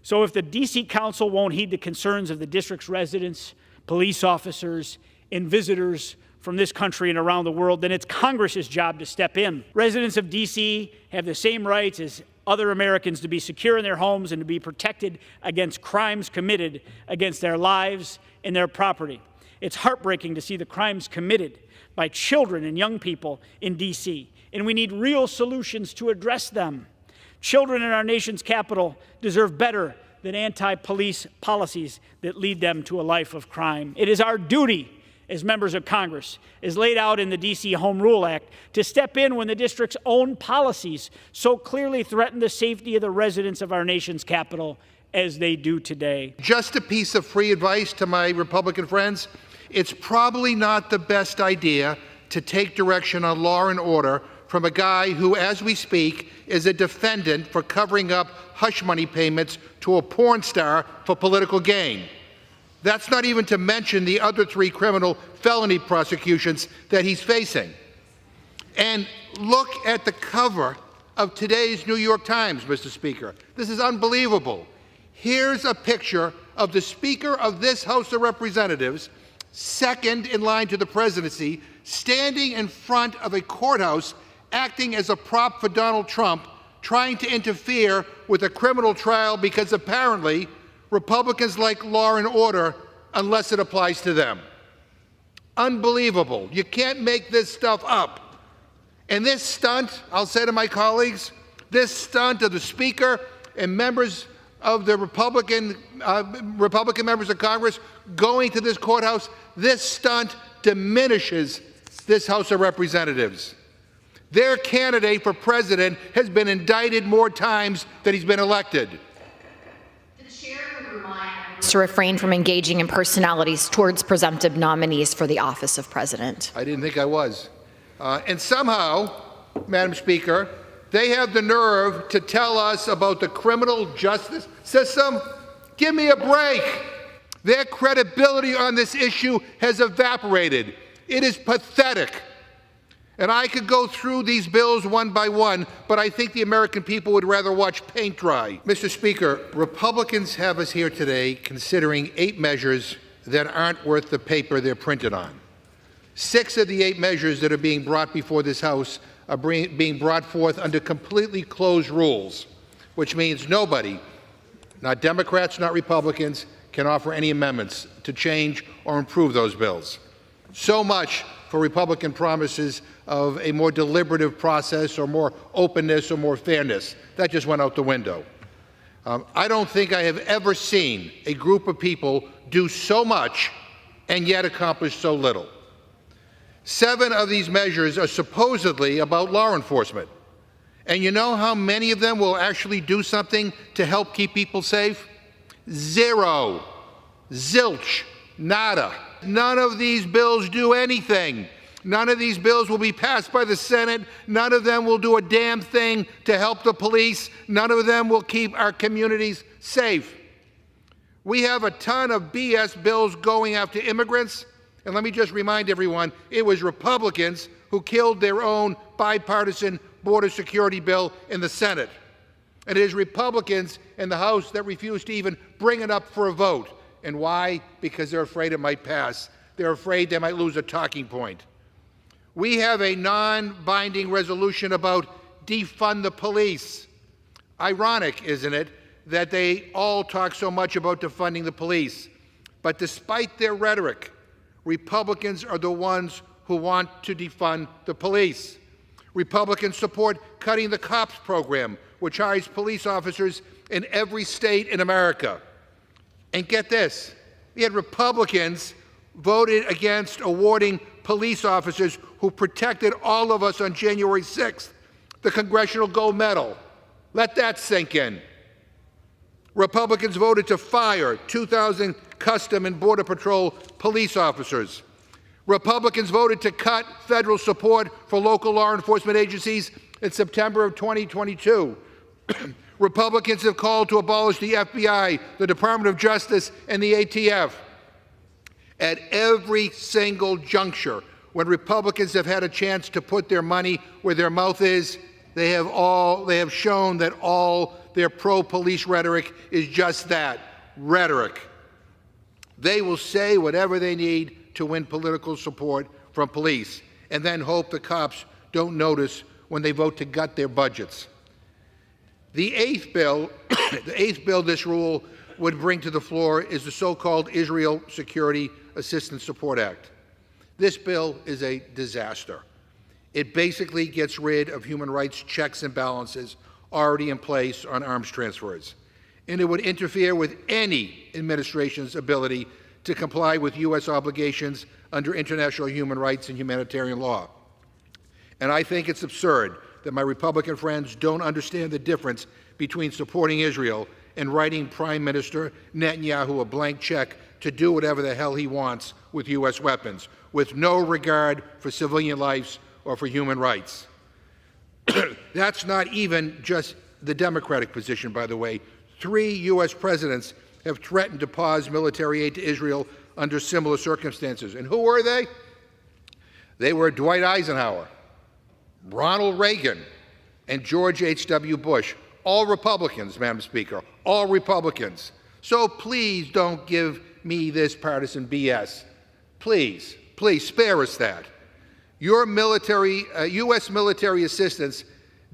So if the D.C. Council won't heed the concerns of the district's residents, police officers, and visitors from this country and around the world, then it's Congress's job to step in. Residents of D.C. have the same rights as other Americans to be secure in their homes and to be protected against crimes committed against their lives and their property. It's heartbreaking to see the crimes committed by children and young people in D.C., and we need real solutions to address them. Children in our nation's capital deserve better than anti-police policies that lead them to a life of crime. It is our duty as members of Congress, as laid out in the D.C. Home Rule Act, to step in when the district's own policies so clearly threaten the safety of the residents of our nation's capital as they do today. Just a piece of free advice to my Republican friends. It's probably not the best idea to take direction on law and order from a guy who, as we speak, is a defendant for covering up hush money payments to a porn star for political gain. That's not even to mention the other 3 criminal felony prosecutions that he's facing. And look at the cover of today's New York Times, Mr. Speaker. This is unbelievable. Here's a picture of the Speaker of this House of Representatives, second in line to the presidency, standing in front of a courthouse acting as a prop for Donald Trump, trying to interfere with a criminal trial because apparently Republicans like law and order unless it applies to them. Unbelievable. You can't make this stuff up. And this stunt, I'll say to my colleagues, this stunt of the Speaker and members of the Republican members of Congress going to this courthouse, this stunt diminishes this House of Representatives. Their candidate for president has been indicted more times than he's been elected. The chair would remind members to refrain from engaging in personalities towards presumptive nominees for the office of president. I didn't think I was. And somehow, Madam Speaker, they have the nerve to tell us about the criminal justice system. Give me a break. Their credibility on this issue has evaporated. It is pathetic. And I could go through these bills one by one, but I think the American people would rather watch paint dry. Mr. Speaker, Republicans have us here today considering 8 measures that aren't worth the paper they're printed on. 6 of the 8 measures that are being brought before this House are being brought forth under completely closed rules, which means nobody, not Democrats, not Republicans, can offer any amendments to change or improve those bills. So much for Republican promises of a more deliberative process or more openness or more fairness. That just went out the window. I don't think I have ever seen a group of people do so much and yet accomplish so little. 7 of these measures are supposedly about law enforcement. And you know how many of them will actually do something to help keep people safe? 0. Zilch. Nada. None of these bills do anything. None of these bills will be passed by the Senate. None of them will do a damn thing to help the police. None of them will keep our communities safe. We have a ton of BS bills going after immigrants. And let me just remind everyone, it was Republicans who killed their own bipartisan border security bill in the Senate. And it is Republicans in the House that refuse to even bring it up for a vote. And why? Because they're afraid it might pass. They're afraid they might lose a talking point. We have a non-binding resolution about defund the police. Ironic, isn't it, that they all talk so much about defunding the police. But despite their rhetoric, Republicans are the ones who want to defund the police. Republicans support cutting the COPS program, which hires police officers in every state in America. And get this, yet Republicans voted against awarding police officers who protected all of us on January 6th the Congressional Gold Medal. Let that sink in. Republicans voted to fire 2,000 Custom and Border Patrol police officers. Republicans voted to cut federal support for local law enforcement agencies in September of 2022. Republicans have called to abolish the FBI, the Department of Justice, and the ATF. At every single juncture, when Republicans have had a chance to put their money where their mouth is, they have shown that all their pro-police rhetoric is just that, rhetoric. They will say whatever they need to win political support from police and then hope the cops don't notice when they vote to gut their budgets. The eighth bill this rule would bring to the floor is the so-called Israel Security Assistance Support Act. This bill is a disaster. It basically gets rid of human rights checks and balances already in place on arms transfers, and it would interfere with any administration's ability to comply with U.S. obligations under international human rights and humanitarian law. And I think it's absurd that my Republican friends don't understand the difference between supporting Israel and writing Prime Minister Netanyahu a blank check to do whatever the hell he wants with U.S. weapons, with no regard for civilian lives or for human rights. That's not even just the Democratic position, by the way. 3 U.S. presidents have threatened to pause military aid to Israel under similar circumstances. And who were they? They were Dwight Eisenhower, Ronald Reagan, and George H.W. Bush, all Republicans, Madam Speaker, all Republicans. So please don't give me this partisan BS. Please, please spare us that. Your military, U.S. military assistance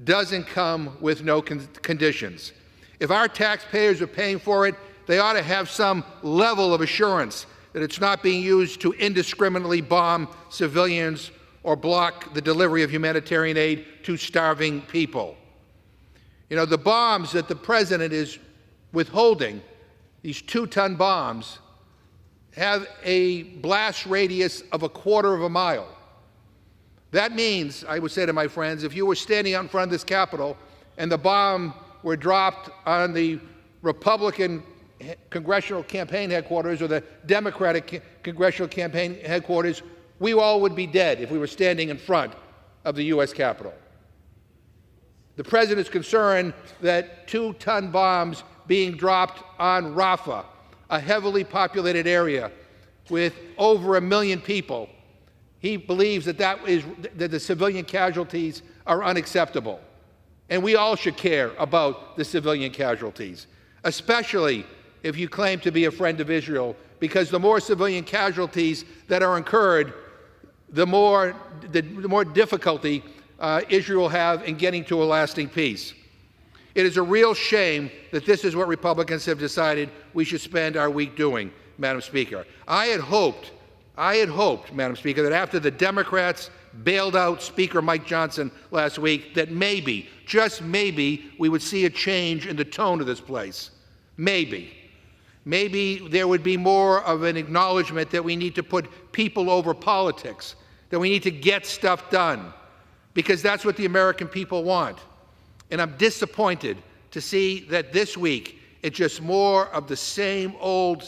doesn't come with no conditions. If our taxpayers are paying for it, they ought to have some level of assurance that it's not being used to indiscriminately bomb civilians or block the delivery of humanitarian aid to starving people. You know, the bombs that the president is withholding, these 2-ton bombs, have a blast radius of 1/4 mile. That means, I would say to my friends, if you were standing out in front of this Capitol and the bomb were dropped on the Republican congressional campaign headquarters or the Democratic congressional campaign headquarters, we all would be dead if we were standing in front of the U.S. Capitol. The president is concerned that 2-ton bombs being dropped on Rafah, a heavily populated area with over 1 million people, he believes that the civilian casualties are unacceptable. And we all should care about the civilian casualties, especially if you claim to be a friend of Israel, because the more civilian casualties that are incurred, the more difficulty Israel will have in getting to a lasting peace. It is a real shame that this is what Republicans have decided we should spend our week doing, Madam Speaker. I had hoped, Madam Speaker, that after the Democrats bailed out Speaker Mike Johnson last week, that maybe, just maybe, we would see a change in the tone of this place. Maybe. Maybe there would be more of an acknowledgement that we need to put people over politics, that we need to get stuff done, because that's what the American people want. And I'm disappointed to see that this week it's just more of the same old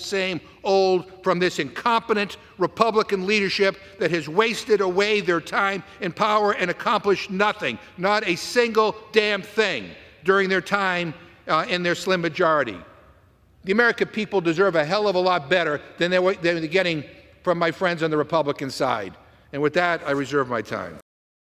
from this incompetent Republican leadership that has wasted away their time and power and accomplished nothing, not a single damn thing during their time in their slim majority. The American people deserve a hell of a lot better than they're getting from my friends on the Republican side. And with that, I reserve my time.